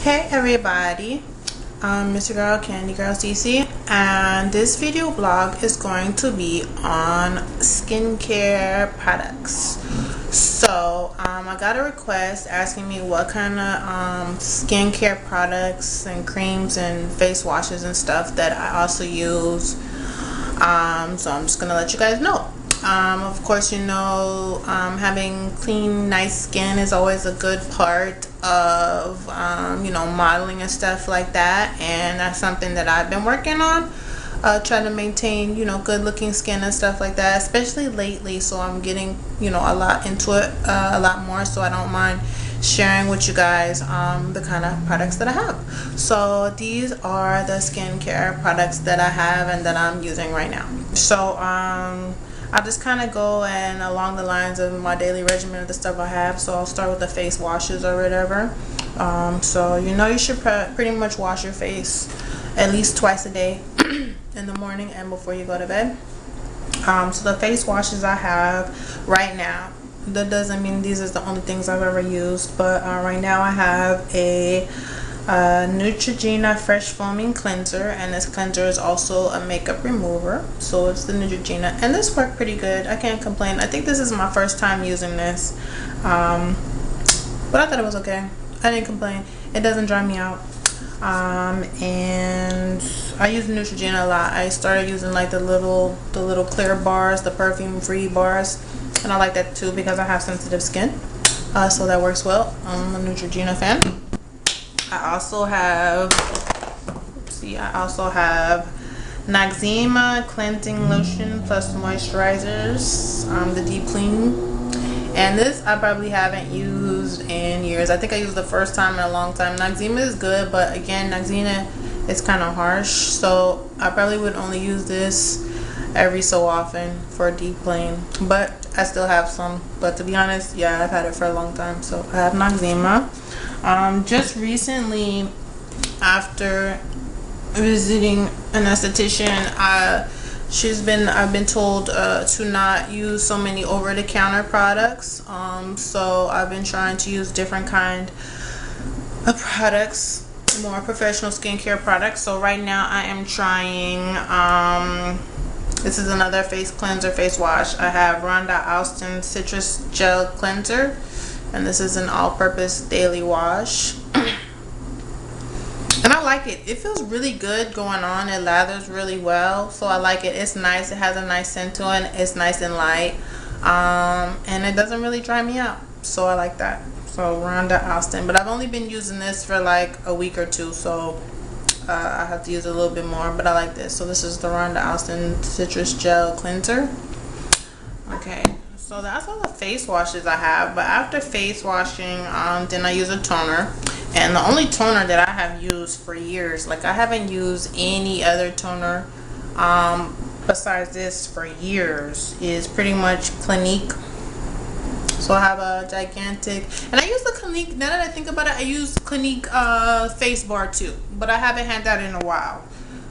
Hey everybody, Mr. Girl CandyGirlCeCe, and this video blog is going to be on skincare products. So I got a request asking me what kind of skincare products and creams and face washes and stuff that I also use. So I'm just gonna let you guys know. Of course, you know, having clean, nice skin is always a good part of, you know, modeling and stuff like that. And that's something that I've been working on, trying to maintain, you know, good looking skin and stuff like that, especially lately. So I'm getting, you know, a lot into it, a lot more. So I don't mind sharing with you guys the kind of products that I have. So these are the skincare products that I have and that I'm using right now. So I'll just kind of go and along the lines of my daily regimen of the stuff I have. So I'll start with the face washes or whatever. So you know, you should pretty much wash your face at least twice a day, in the morning and before you go to bed. So the face washes I have right now, that doesn't mean these are the only things I've ever used, but right now I have a Neutrogena Fresh Foaming Cleanser, and this cleanser is also a makeup remover. So it's the Neutrogena, and this worked pretty good. I can't complain. I think this is my first time using this, but I thought it was okay. I didn't complain. It doesn't dry me out. And I use Neutrogena a lot. I started using like the little clear bars, the perfume free bars, and I like that too because I have sensitive skin, so that works well. I'm a Neutrogena fan. I also have Noxzema cleansing lotion plus moisturizers, the deep clean, and this I probably haven't used in years. I think I used the first time in a long time. Noxzema is good, but again, Noxzema is kind of harsh, so I probably would only use this every so often for a deep clean, but I still have some. But to be honest, yeah, I've had it for a long time, so I have Noxzema. Just recently, after visiting an esthetician, I've been told to not use so many over-the-counter products. So I've been trying to use different kind of products, more professional skincare products. So right now I am trying, this is another face cleanser, face wash. I have Rhonda Alston Citrus Gel Cleanser, and this is an all-purpose daily wash. And I like it. It feels really good going on. It lathers really well, so I like it. It's nice. It has a nice scent to it. It's nice and light, and it doesn't really dry me out, so I like that. So Rhonda Alston, but I've only been using this for like a week or two, so I have to use a little bit more, but I like this. So this is the Rhonda Alston Citrus Gel Cleanser. Okay, so that's all the face washes I have. But after face washing, then I use a toner. And the only toner that I have used for years, like I haven't used any other toner besides this for years, is pretty much Clinique. So I have a gigantic, and I use the Clinique, now that I think about it, I use Clinique face bar too, but I haven't had that in a while.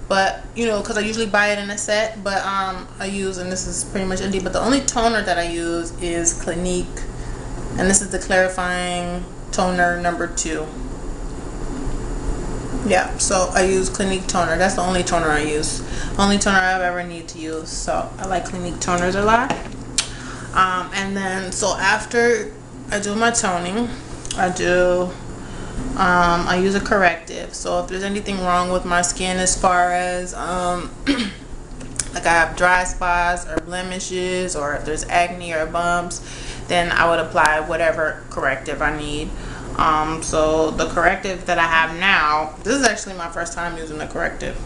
But you know, because I usually buy it in a set, but I use, and this is pretty much empty, but the only toner that I use is Clinique, and this is the clarifying toner number 2. Yeah, so I use Clinique toner. That's the only toner I use, only toner I've ever need to use. So I like Clinique toners a lot. And then so after I do my toning, I use a corrective. So if there's anything wrong with my skin as far as like I have dry spots or blemishes, or if there's acne or bumps, then I would apply whatever corrective I need. So the corrective that I have now, this is actually my first time using the corrective,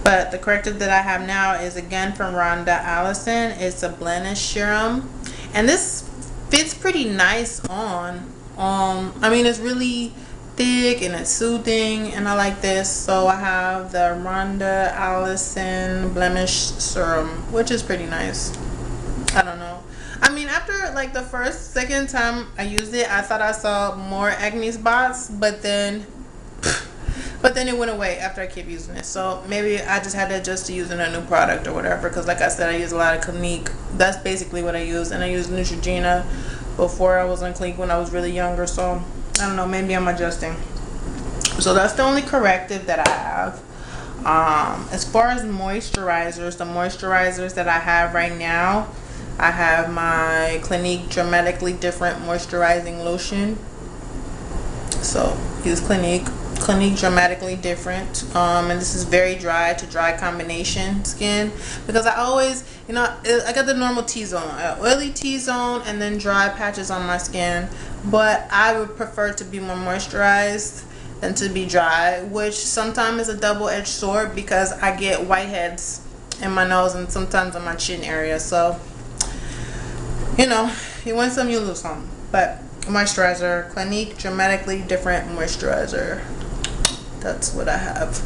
but the corrective that I have now is again from Rhonda Alston. It's a blemish serum, and this fits pretty nice on. I mean, it's really thick and it's soothing, and I like this. So I have the Rhonda Alston blemish serum, which is pretty nice. I don't know, I mean, after like the second time I used it, I thought I saw more acne spots, but then it went away after I kept using it. So maybe I just had to adjust to using a new product or whatever, because like I said, I use a lot of Clinique. That's basically what I use, and I use Neutrogena before I was on Clinique when I was really younger. So I don't know, maybe I'm adjusting. So that's the only corrective that I have. As far as moisturizers, the moisturizers that I have right now, I have my Clinique Dramatically Different Moisturizing Lotion. So use Clinique Dramatically Different, and this is very dry to dry combination skin, because I always, you know, I got the normal T-zone, oily T-zone, and then dry patches on my skin, but I would prefer to be more moisturized than to be dry, which sometimes is a double-edged sword because I get whiteheads in my nose and sometimes on my chin area. So, you know, you win some, you lose some. But moisturizer, Clinique Dramatically Different Moisturizer. That's what I have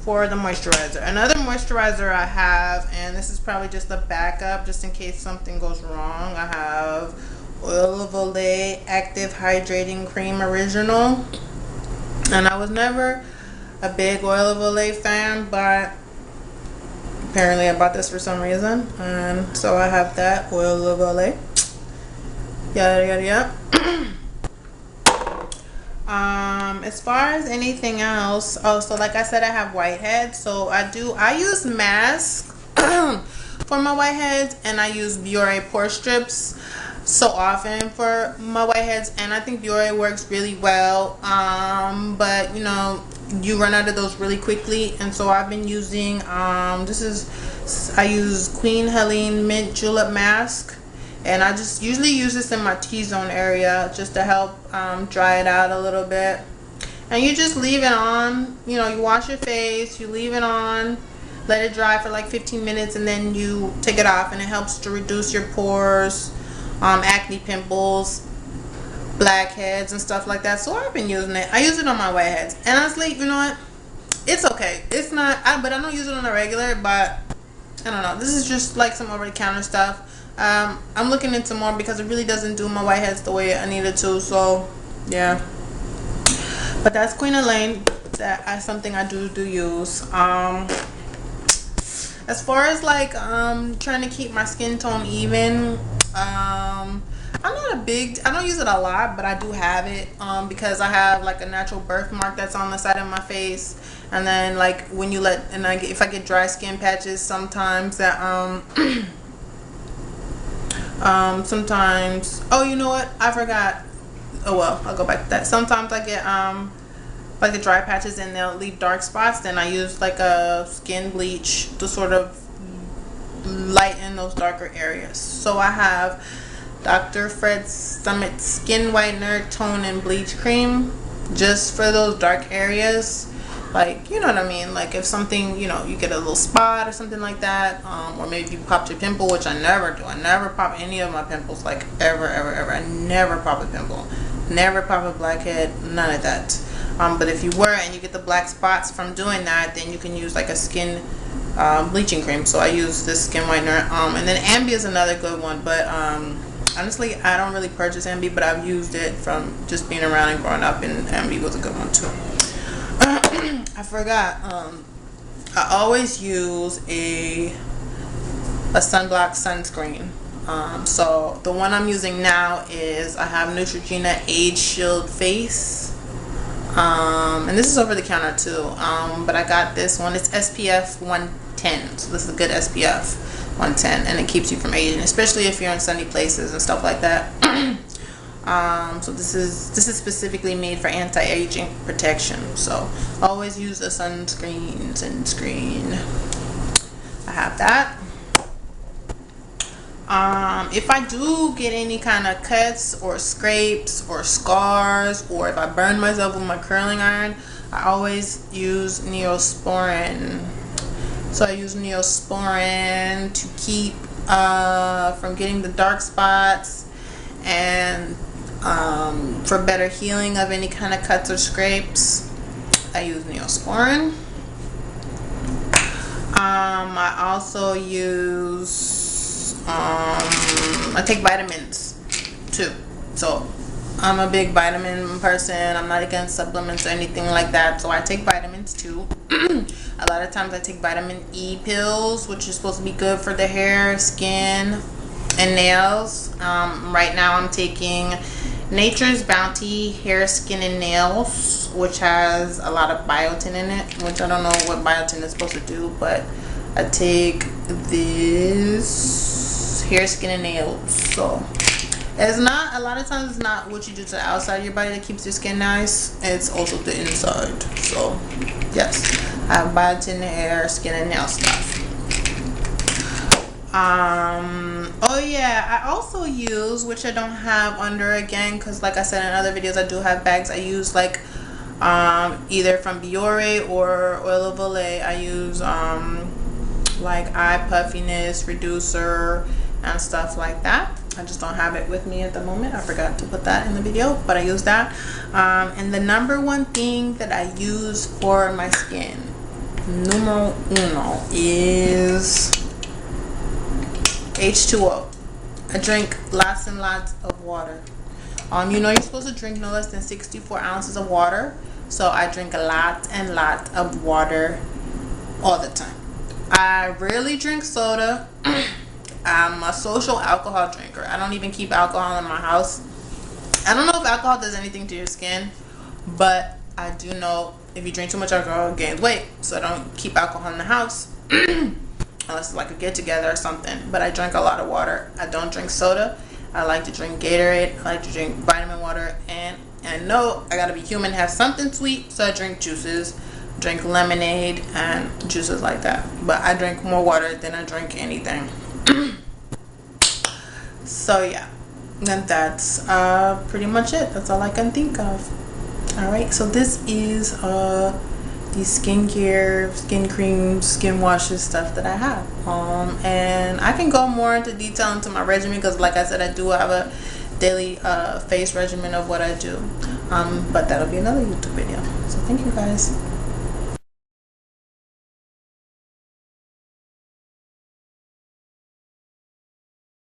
for the moisturizer. Another moisturizer I have, and this is probably just a backup just in case something goes wrong, I have Oil of Olay Active Hydrating Cream Original. And I was never a big Oil of Olay fan, but apparently I bought this for some reason, and so I have that Oil of Olay. Yada yada yada. As far as anything else, so like I said, I have whiteheads, so I use Masque for my whiteheads, and I use Biore pore strips so often for my whiteheads, and I think Biore works really well, but you know, you run out of those really quickly, and so I've been using I use Queen Helene Mint Julep Mask, and I just usually use this in my T-zone area just to help dry it out a little bit. And you just leave it on, you know, you wash your face, you leave it on, let it dry for like 15 minutes, and then you take it off, and it helps to reduce your pores, acne, pimples, blackheads and stuff like that. So I've been using it. I use it on my whiteheads, and honestly, you know what, it's okay. It's not, but I don't use it on a regular, but I don't know, this is just like some over-the-counter stuff. I'm looking into more because it really doesn't do my whiteheads the way I needed to, so yeah. But that's Queen Helene. That's something I do use. As far as like trying to keep my skin tone even, I'm not a big, I don't use it a lot, but I do have it because I have like a natural birthmark that's on the side of my face, and then like when you if I get dry skin patches sometimes that sometimes, oh, you know what, I forgot, oh well, I'll go back to that. Sometimes I get like the dry patches and they'll leave dark spots, then I use like a skin bleach to sort of lighten those darker areas. So I have Dr. Fred Summit Skin Whitener Tone and Bleach Cream just for those dark areas. Like, you know what I mean, like if something, you know, you get a little spot or something like that, or maybe if you popped your pimple, which I never do. I never pop any of my pimples, like ever. I never pop a pimple, never pop a blackhead, none of that. But if you were and you get the black spots from doing that, then you can use like a skin bleaching cream. So I use this skin whitener, and then Ambi is another good one, but honestly I don't really purchase Ambi, but I've used it from just being around and growing up, and Ambi was a good one too. I forgot, I always use a sunblock sunscreen. So the one I'm using now is, I have Neutrogena Age Shield Face, and this is over the counter too, but I got this one. It's SPF 110, so this is a good SPF 110, and it keeps you from aging, especially if you're in sunny places and stuff like that. So this is specifically made for anti-aging protection. So always use a sunscreen. I have that. If I do get any kind of cuts or scrapes or scars, or if I burn myself with my curling iron, I always use Neosporin. So I use Neosporin to keep from getting the dark spots, and for better healing of any kind of cuts or scrapes, I use Neosporin. I also use, I take vitamins too. So I'm a big vitamin person. I'm not against supplements or anything like that, so I take vitamins too. A lot of times I take vitamin E pills, which is supposed to be good for the hair, skin, and nails. Right now I'm taking Nature's Bounty Hair, Skin, and Nails, which has a lot of biotin in it, which I don't know what biotin is supposed to do, but I take this hair, skin, and nails. So it's not, a lot of times it's not what you do to the outside of your body that keeps your skin nice, it's also the inside. So yes, I have biotin hair, skin, and nail stuff. Oh yeah, I also use, which I don't have under again, because like I said in other videos, I do have bags. I use like either from Biore or Oil of Olay. I use like eye puffiness reducer and stuff like that. I just don't have it with me at the moment. I forgot to put that in the video, but I use that. And the number one thing that I use for my skin, numero uno, is H2O. I drink lots and lots of water. You know you're supposed to drink no less than 64 ounces of water, so I drink a lot and lot of water all the time. I rarely drink soda. I'm a social alcohol drinker. I don't even keep alcohol in my house. I don't know if alcohol does anything to your skin, but I do know if you drink too much alcohol, it gains weight. So I don't keep alcohol in the house unless it's like a get together or something. But I drink a lot of water. I don't drink soda. I like to drink Gatorade. I like to drink vitamin water, and I know I gotta be human, have something sweet, so I drink juices, drink lemonade and juices like that. But I drink more water than I drink anything. So yeah, and that's pretty much it. That's all I can think of. Alright, so this is the skincare, skin creams, skin washes stuff that I have. And I can go more into detail into my regimen, because like I said, I do have a daily face regimen of what I do. But that'll be another YouTube video. So thank you guys.